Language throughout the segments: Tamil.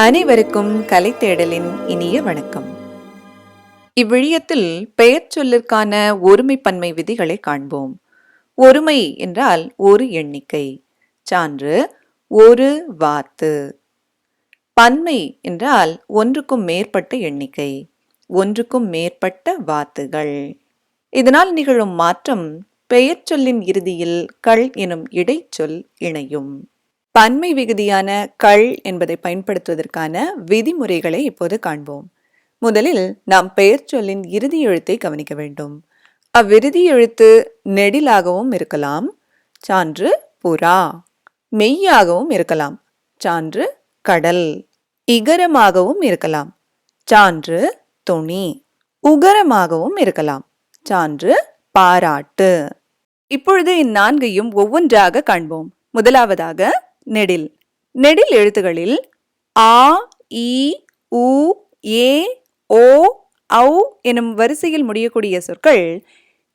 அனைவருக்கும் கலை தேடலின் இனிய வணக்கம். இவ்விழியத்தில் பெயர் சொல்லிற்கான ஒருமை பன்மை விதிகளை காண்போம். ஒருமை என்றால் ஒரு எண்ணிக்கை. சான்று ஒரு வாத்து. பன்மை என்றால் ஒன்றுக்கும் மேற்பட்ட எண்ணிக்கை, ஒன்றுக்கும் மேற்பட்ட வாத்துகள். இதனால் நிகழும் மாற்றம் பெயர் சொல்லின் இறுதியில் கள் எனும் இடைச்சொல் இணையும். பன்மை விகுதியான கள் என்பதை பயன்படுத்துவதற்கான விதிமுறைகளை இப்போது காண்போம். முதலில் நாம் பெயர் சொல்லின் இறுதி எழுத்தை கவனிக்க வேண்டும். அவ்விறுதி எழுத்து நெடிலாகவும் இருக்கலாம், சான்று புறா. மெய்யாகவும் இருக்கலாம், சான்று கடல். இகரமாகவும் இருக்கலாம், சான்று துணி. உகரமாகவும் இருக்கலாம், சான்று பாராட்டு. இப்பொழுது இந்நான்கையும் ஒவ்வொன்றாக காண்போம். முதலாவதாக நெடில். நெடில் எழுத்துகளில் ஆ, இ, உ, ஏ, ஓ, ஔ எனும் வரிசையில் முடியக்கூடிய சொற்கள்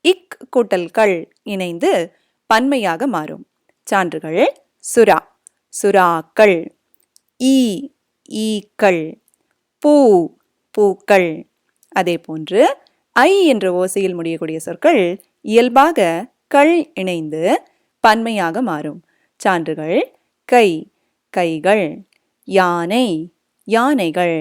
இக் கூட்டல் கள் இணைந்து பன்மையாக மாறும். சான்றுகள்: சுறா, சுறாக்கள். ஈ, ஈக்கள். பூ, பூக்கள். அதே போன்று ஐ என்ற ஓசையில் முடியக்கூடிய சொற்கள் இயல்பாக கள் இணைந்து பன்மையாக மாறும். சான்றுகள்: கை, கைகள். யானை, யானைகள்.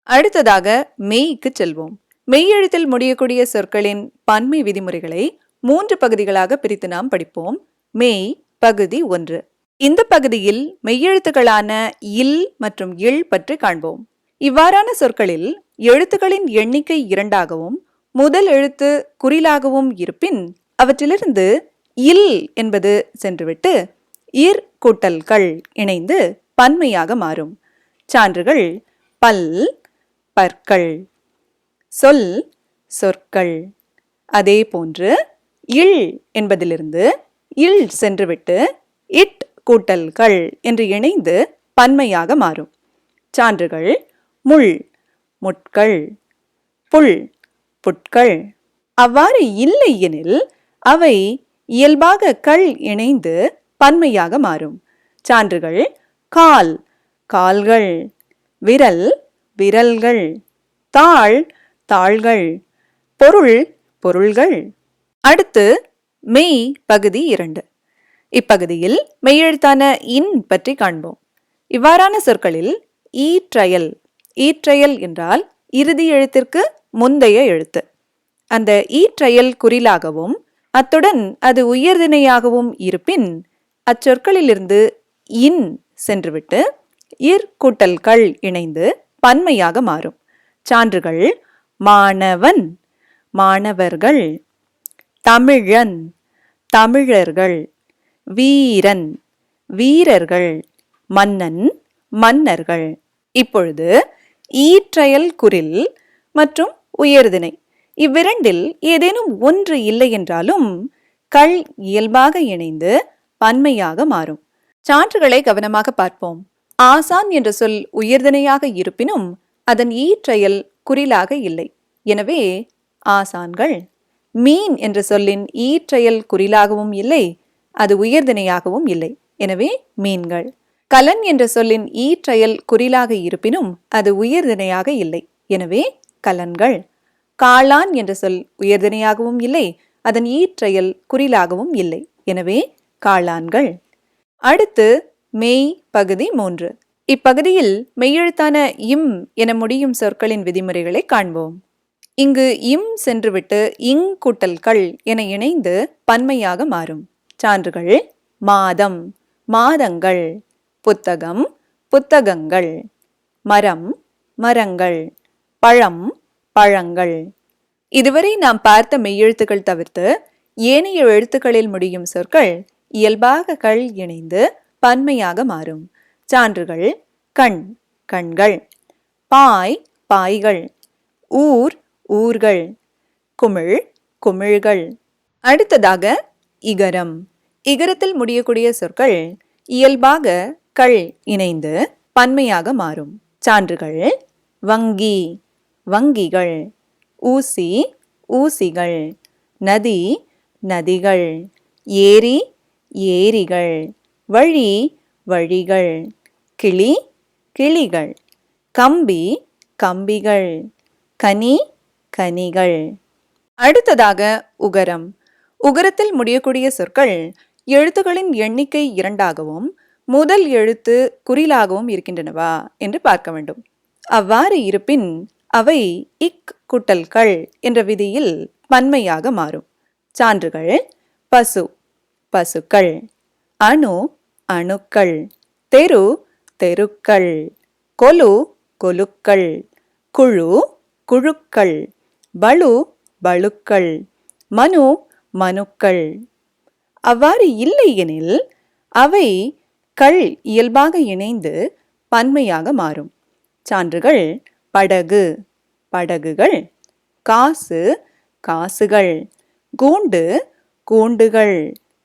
அடுத்ததாக மெய்க்கு செல்வோம். மெய்யெழுத்தில் முடியக்கூடிய சொற்களின் பன்மை விதிமுறைகளை 3 பகுதிகளாக பிரித்து நாம் படிப்போம். மெய் பகுதி 1. இந்த பகுதியில் மெய்யெழுத்துக்களான இல் மற்றும் இல் பற்றி காண்போம். இவ்வாறான சொற்களில் எழுத்துக்களின் எண்ணிக்கை 2ஆகவும் முதல் எழுத்து குறிலாகவும் இருப்பின் அவற்றிலிருந்து இல் என்பது சென்றுவிட்டு இர் கூட்டல் கள் இணைந்து பன்மையாக மாறும். சான்றுகள்: பல், பற்கள். சொல், சொற்கள். அதே போன்று இல் என்பதிலிருந்து இல் சென்றுவிட்டு இட் கூட்டல் கள் என்று இணைந்து பன்மையாக மாறும். சான்றுகள்: முள், முட்கள். புல், புட்கள். அவ்வாறு இல்லை எனில் அவை இயல்பாக கள் இணைந்து பன்மையாக மாறும். சான்றுகள்: கால், கால்கள். விரல், விரல்கள். தாள், தாள்கள். பொருள், பொருள்கள். அடுத்து மெய் பகுதி 2. இப்பகுதியில் மெய்யெழுத்தான இன் பற்றி காண்போம். இவ்வாறான சொற்களில் ஈற்றயல். ஈற்றயல் என்றால் இறுதி எழுத்திற்கு முந்தைய எழுத்து. அந்த ஈற்றயல் குறிலாகவும் அத்துடன் அது உயர்திணையாகவும் இருப்பின் அச்சொற்களிலிருந்து இன் சென்றுவிட்டு இர் கூட்டல் கள் இணைந்து பன்மையாக மாறும். சான்றுகள்: மாணவன், மாணவர்கள். தமிழன், தமிழர்கள். வீரன், வீரர்கள். மன்னன், மன்னர்கள். இப்பொழுது ஈற்றயல் குறில் மற்றும் உயர்திணை இவ்விரண்டில் ஏதேனும் ஒன்று இல்லை என்றாலும் கள் இயல்பாக இணைந்து பன்மையாக மாறும். சான்றுகளை கவனமாக பார்ப்போம். ஆசான் என்ற சொல் உயர்திணையாக இருப்பினும் அதன் ஈற்றயல் குறிலாக இல்லை, எனவே ஆசான்கள். மீன் என்ற சொல்லின் ஈற்றயல் குறிலாகவும் இல்லை, அது உயர்திணையாகவும் இல்லை, எனவே மீன்கள். கலன் என்ற சொல்லின் ஈற்றயல் குறிலாக இருப்பினும் அது உயர்திணையாக இல்லை, எனவே கலன்கள். காளான் என்ற சொல் உயர்திணையாகவும் இல்லை, அதன் ஈற்றயல் குறிலாகவும் இல்லை, எனவே காளான்கள். அடுத்து மெய் பகுதி 3. இப்பகுதியில் மெய்யெழுத்தான இம் என முடியும் சொற்களின் விதிமுறைகளை காண்போம். இங்கு இம் சென்றுவிட்டு இங் கூட்டல் கள் என இணைந்து பன்மையாக மாறும். சான்றுகள்: மாதம், மாதங்கள். புத்தகம், புத்தகங்கள். மரம், மரங்கள். பழம், பழங்கள். இதுவரை நாம் பார்த்த மெய்யெழுத்துக்கள் தவிர்த்து ஏனைய எழுத்துக்களில் முடியும் சொற்கள் இயல்பாக கள் இணைந்து பன்மையாக மாறும். சான்றுகள்: கண், கண்கள். பாய், பாய்கள். ஊர், ஊர்கள். குமிழ், குமிழ்கள். அடுத்ததாக இகரம். இகரத்தில் முடியக்கூடிய சொற்கள் இயல்பாக கள் இணைந்து பன்மையாக மாறும். சான்றுகள்: வங்கி, வங்கிகள். ஊசி, ஊசிகள். நதி, நதிகள். ஏரி, ஏரிகள். வழி, வழிகள். கிளி, கிளிகள். கம்பி கம்பிகள், கனி கனிகள். அடுத்ததாக உகரம். உகரத்தில் முடியக்கூடிய சொற்கள் எழுத்துக்களின் எண்ணிக்கை 2ஆகவும் முதல் எழுத்து குறிலாகவும் இருக்கின்றனவா என்று பார்க்க வேண்டும். அவ்வாறு இருப்பின் அவை இக் கூட்டல்கள் என்ற விதியில் பன்மையாக மாறும். சான்றுகள்: பசு பசுக்கள், அணு அணுக்கள், தெரு தெருக்கள், கொலு கொலுக்கள், குழு குழுக்கள், பளு பளுக்கள், மனு மனுக்கள். அவ்வாறு இல்லை எனில் அவை கள் இயல்பாக இணைந்து பன்மையாக மாறும். சான்றுகள்: படகு படகுகள், காசு காசுகள், கூண்டு கூண்டுகள்,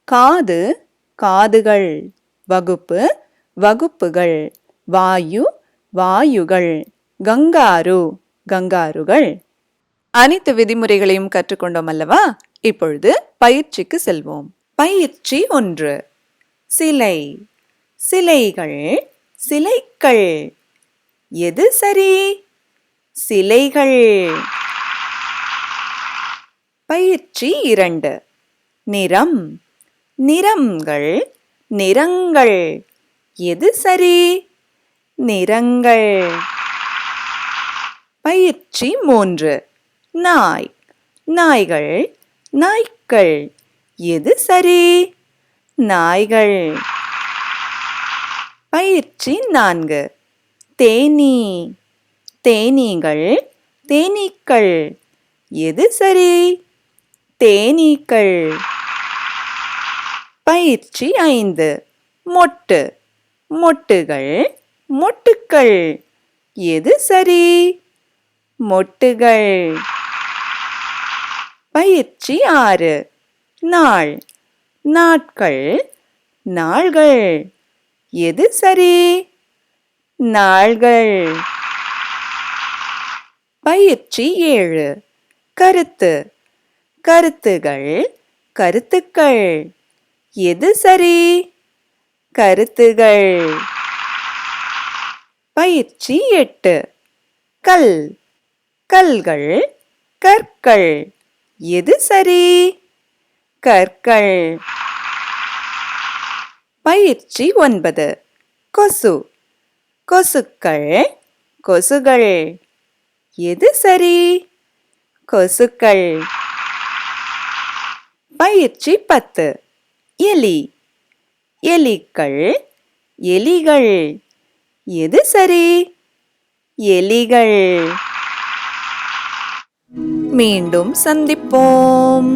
காது காதுகள், வகுப்பு வகுப்புகள், வாயு வாயுகள், கங்காரு கங்காருகள். அனைத்து விதிமுறைகளையும் கற்றுக்கொண்டோம் அல்லவா? இப்பொழுது பயிற்சிக்கு செல்வோம். பயிற்சி 1. சிலை சிலைகள் சிலைகள். எது சரி? சிலைகள். பயிற்சி 2. நிறம் நிறங்கள் நிறங்கள். எது சரி? நிறங்கள். பயிற்சி 3. நாய் நாய்கள் நாய்க்கள். எது சரி? நாய்கள். பயிற்சி 4. தேனீ தேனீகள் தேனீக்கள். எது சரி? தேனீக்கள். பயிற்சி 5. மொட்டு மொட்டுகள் மொட்டுக்கள். எது சரி? மொட்டுகள். பயிற்சி 6. நாள் நாட்கள் நாள்கள். எது சரி? நாள்கள். பயிற்சி 7. கருத்து கருத்துகள் கருத்துக்கள். எது சரி? கருத்துகள். பயிற்சி 8. கல் கல்கள் கற்கள். எது சரி? கற்கள். பயிற்சி 9. கொசு கொசுக்கள் கொசுகள். எது சரி? கொசுக்கள். பயிற்சி 10. எலி எலிகள் எலிகள். எது சரி? எலிகள். மீண்டும் சந்திப்போம்.